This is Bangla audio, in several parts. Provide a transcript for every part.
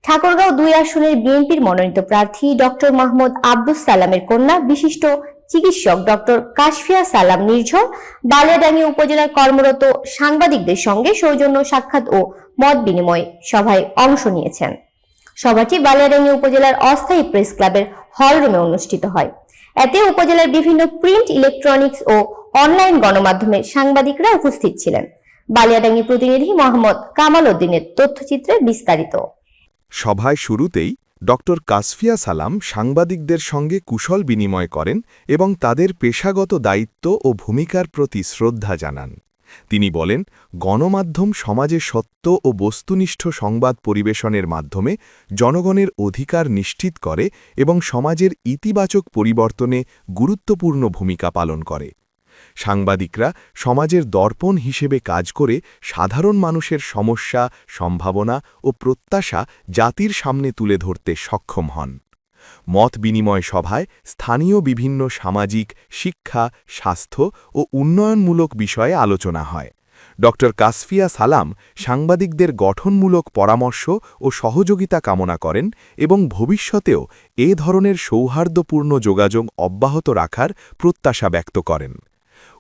ঠাকুরগাঁও ২ আসনের বিএনপির মনোনীত প্রার্থী ডক্টর মাহমুদ আব্দুস সালামের কন্যা বিশিষ্ট চিকিৎসক ডক্টর কাশফিয়া সালাম নির্ঝর বালিয়াডাঙ্গি উপজেলার কর্মরত সাংবাদিকদের সঙ্গে সৌজন্য সাক্ষাৎ ও মত বিনিময় সভায় অংশ নিয়েছেন। সভাটি বালিয়াডাঙ্গি উপজেলার অস্থায়ী প্রেস ক্লাবের হলরুমে অনুষ্ঠিত হয়। এতে উপজেলার বিভিন্ন প্রিন্ট, ইলেকট্রনিক্স ও অনলাইন গণমাধ্যমের সাংবাদিকরা উপস্থিত ছিলেন। বালিয়াডাঙ্গি প্রতিনিধি মোহাম্মদ কামাল উদ্দিনের তথ্যচিত্রে বিস্তারিত। সভায় শুরুতেই ডক্টর কাশফিয়া সালাম সাংবাদিকদের সঙ্গে কুশল বিনিময় করেন এবং তাদের পেশাগত দায়িত্ব ও ভূমিকার প্রতি শ্রদ্ধা জানান। তিনি বলেন, গণমাধ্যম সমাজে সত্য ও বস্তুনিষ্ঠ সংবাদ পরিবেশনের মাধ্যমে জনগণের অধিকার নিশ্চিত করে এবং সমাজের ইতিবাচক পরিবর্তনে গুরুত্বপূর্ণ ভূমিকা পালন করে। সাংবাদিকরা সমাজের দর্পণ হিসেবে কাজ করে সাধারণ মানুষের সমস্যা, সম্ভাবনা ও প্রত্যাশা জাতির সামনে তুলে ধরতে সক্ষম হন। মত বিনিময় সভায় স্থানীয় বিভিন্ন সামাজিক, শিক্ষা, স্বাস্থ্য ও উন্নয়নমূলক বিষয়ে আলোচনা হয়। ডক্টর কাশফিয়া সালাম সাংবাদিকদের গঠনমূলক পরামর্শ ও সহযোগিতা কামনা করেন এবং ভবিষ্যতেও এ ধরনের সৌহার্দ্যপূর্ণ যোগাযোগ অব্যাহত রাখার প্রত্যাশা ব্যক্ত করেন।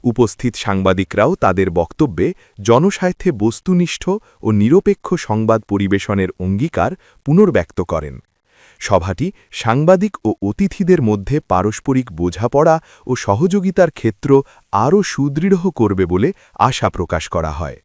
উপস্থিত সাংবাদিকরাও তাদের বক্তব্যে জনস্বার্থে বস্তুনিষ্ঠ ও নিরপেক্ষ সংবাদ পরিবেশনের অঙ্গীকার পুনর্ব্যক্ত করেন। সভাটি সাংবাদিক ও অতিথিদের মধ্যে পারস্পরিক বোঝাপড়া ও সহযোগিতার ক্ষেত্র আরও সুদৃঢ় করবে বলে আশা প্রকাশ করা হয়।